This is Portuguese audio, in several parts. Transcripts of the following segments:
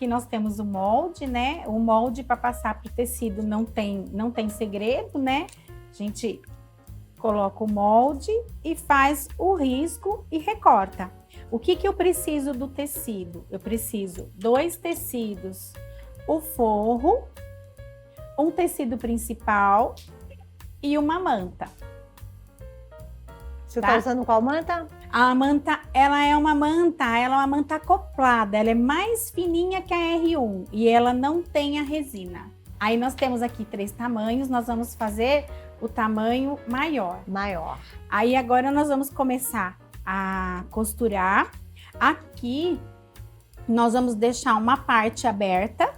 aqui nós temos o molde, né? O molde para passar para o tecido não tem segredo, né? A gente coloca o molde e faz o risco e recorta. O que eu preciso do tecido? Eu preciso 2 tecidos, o forro, um tecido principal e uma manta. Você tá usando qual manta? A manta, ela é uma manta acoplada, ela é mais fininha que a R1 e ela não tem a resina. Aí nós temos aqui 3 tamanhos, nós vamos fazer o tamanho maior. Maior. Aí agora nós vamos começar a costurar. Aqui nós vamos deixar uma parte aberta.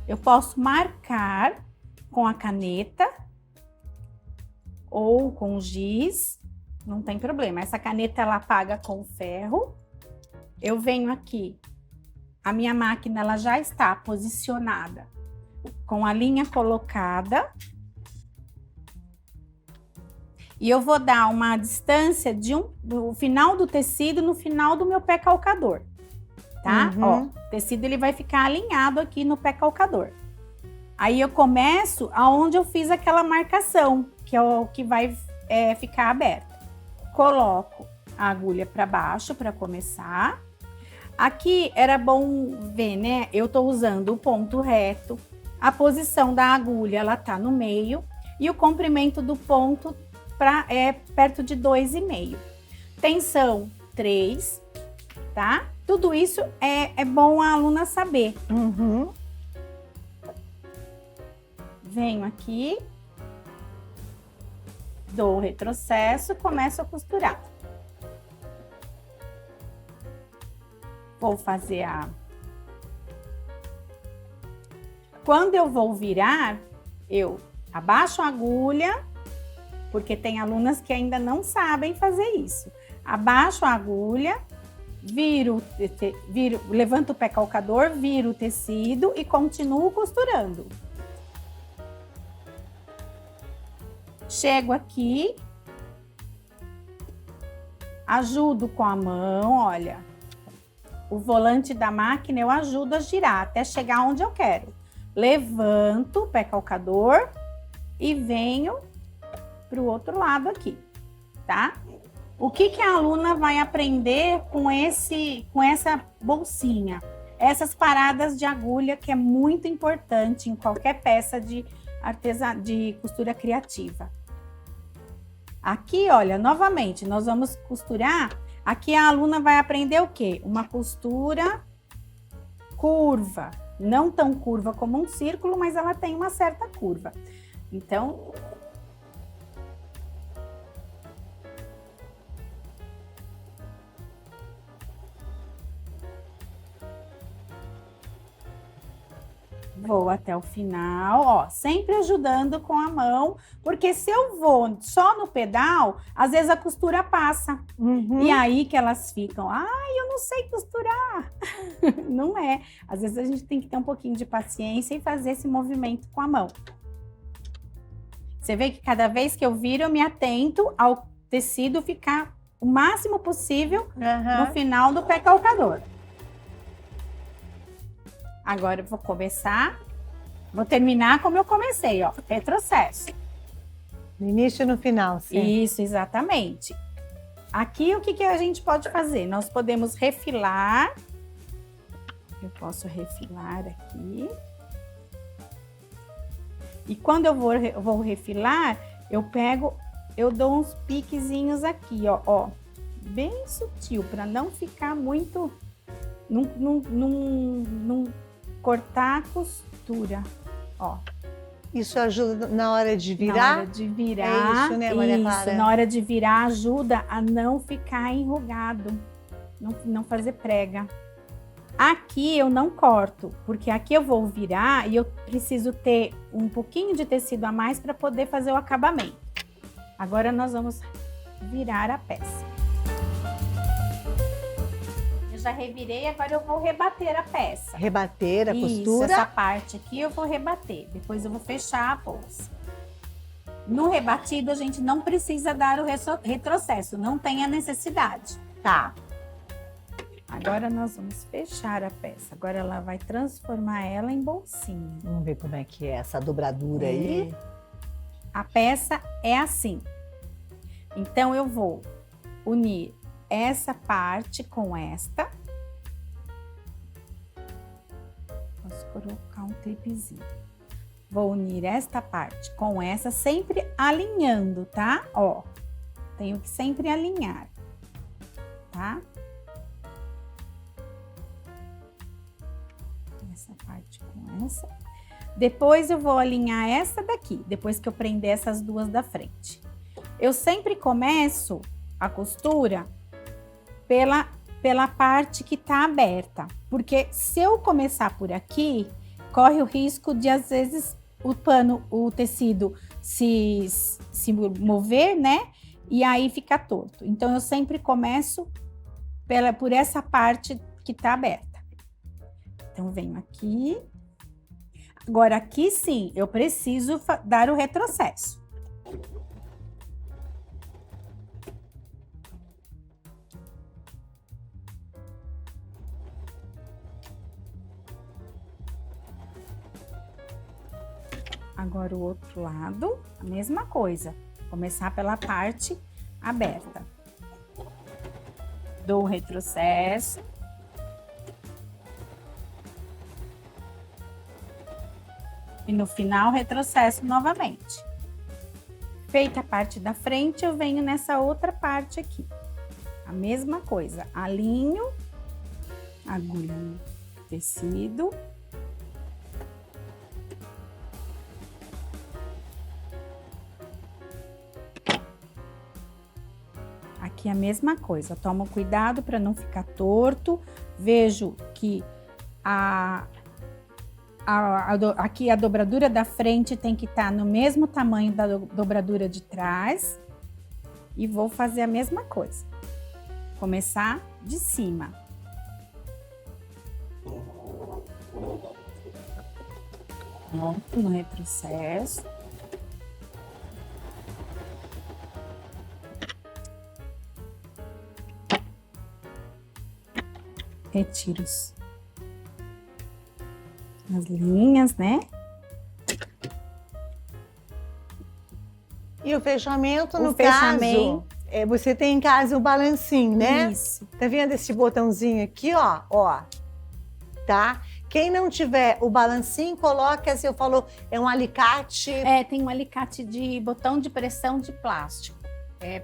Eu posso marcar com a caneta ou com giz, não tem problema. Essa caneta ela apaga com ferro. Eu venho aqui, a minha máquina ela já está posicionada com a linha colocada. E eu vou dar uma distância do final do tecido no final do meu pé calcador, tá? Uhum. Ó, o tecido ele vai ficar alinhado aqui no pé calcador. Aí eu começo aonde eu fiz aquela marcação, que é o que vai ficar aberto. Coloco a agulha para baixo para começar. Aqui era bom ver, né? Eu tô usando o ponto reto. A posição da agulha, ela tá no meio. E o comprimento do ponto perto de 2,5. Tensão 3, tá? Tudo isso é bom a aluna saber. Uhum. Venho aqui, dou o retrocesso, começo a costurar. Vou fazer Quando eu vou virar, eu abaixo a agulha, porque tem alunas que ainda não sabem fazer isso. Abaixo a agulha, levanto o pé calcador, viro o tecido e continuo costurando. Chego aqui, ajudo com a mão, olha, o volante da máquina eu ajudo a girar até chegar onde eu quero. Levanto o pé calcador e venho para o outro lado aqui, tá? O que a aluna vai aprender com essa bolsinha? Essas paradas de agulha que é muito importante em qualquer peça de costura criativa. Aqui, olha, novamente, nós vamos costurar. Aqui a aluna vai aprender o quê? Uma costura curva. Não tão curva como um círculo, mas ela tem uma certa curva. Então, vou até o final, ó, sempre ajudando com a mão, porque se eu vou só no pedal, às vezes a costura passa. Uhum. E aí que elas ficam, ai, eu não sei costurar. Não é. Às vezes a gente tem que ter um pouquinho de paciência e fazer esse movimento com a mão. Você vê que cada vez que eu viro, eu me atento ao tecido ficar o máximo possível no final do pé calcador. Agora eu vou começar, vou terminar como eu comecei, ó, retrocesso. No início e no final, sim. Isso, exatamente. Aqui o que a gente pode fazer? Nós podemos refilar. Eu posso refilar aqui. E quando eu vou refilar, eu dou uns piquezinhos aqui, ó, bem sutil, para não ficar muito, não cortar a costura, ó. Isso ajuda na hora de virar? Na hora de virar, é isso, né, Maria Clara? Na hora de virar ajuda a não ficar enrugado, não fazer prega. Aqui eu não corto, porque aqui eu vou virar e eu preciso ter um pouquinho de tecido a mais para poder fazer o acabamento. Agora nós vamos virar a peça. Eu já revirei, agora eu vou rebater a peça. Rebater a costura? Isso, essa parte aqui eu vou rebater, depois eu vou fechar a bolsa. No rebatido a gente não precisa dar o retrocesso, não tem a necessidade. Tá. Agora nós vamos fechar a peça. Agora ela vai transformar ela em bolsinha. Vamos ver como é que é essa dobradura aí. A peça é assim. Então, eu vou unir essa parte com esta. Posso colocar um clipezinho. Vou unir esta parte com essa, sempre alinhando, tá? Ó, tenho que sempre alinhar, tá? Essa parte com essa. Depois eu vou alinhar essa daqui, depois que eu prender essas duas da frente. Eu sempre começo a costura pela parte que tá aberta, porque se eu começar por aqui, corre o risco de, às vezes, o tecido se mover, né? E aí fica torto. Então, eu sempre começo por essa parte que tá aberta. Então, venho aqui. Agora, aqui sim, eu preciso dar o retrocesso. Agora, o outro lado, a mesma coisa. Começar pela parte aberta. Dou o retrocesso. E no final, retrocesso novamente. Feita a parte da frente, eu venho nessa outra parte aqui. A mesma coisa. Alinho, agulha no tecido. Aqui a mesma coisa. Tomo cuidado para não ficar torto. Vejo que aqui a dobradura da frente tem que estar no mesmo tamanho da dobradura de trás. E vou fazer a mesma coisa. Começar de cima. Pronto, no retrocesso. Retiro as linhas, né? E o fechamento, no caso, você tem em casa o balancinho, né? Isso. Tá vendo esse botãozinho aqui, ó? Ó, tá? Quem não tiver o balancinho, coloca, assim, eu falo, é um alicate. Tem um alicate de botão de pressão de plástico.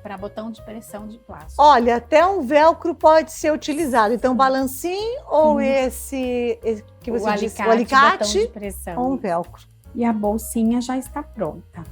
Para botão de pressão de plástico. Olha, até um velcro pode ser utilizado. Então, balancinho ou esse que você disse, o alicate botão de pressão, ou um velcro. E a bolsinha já está pronta.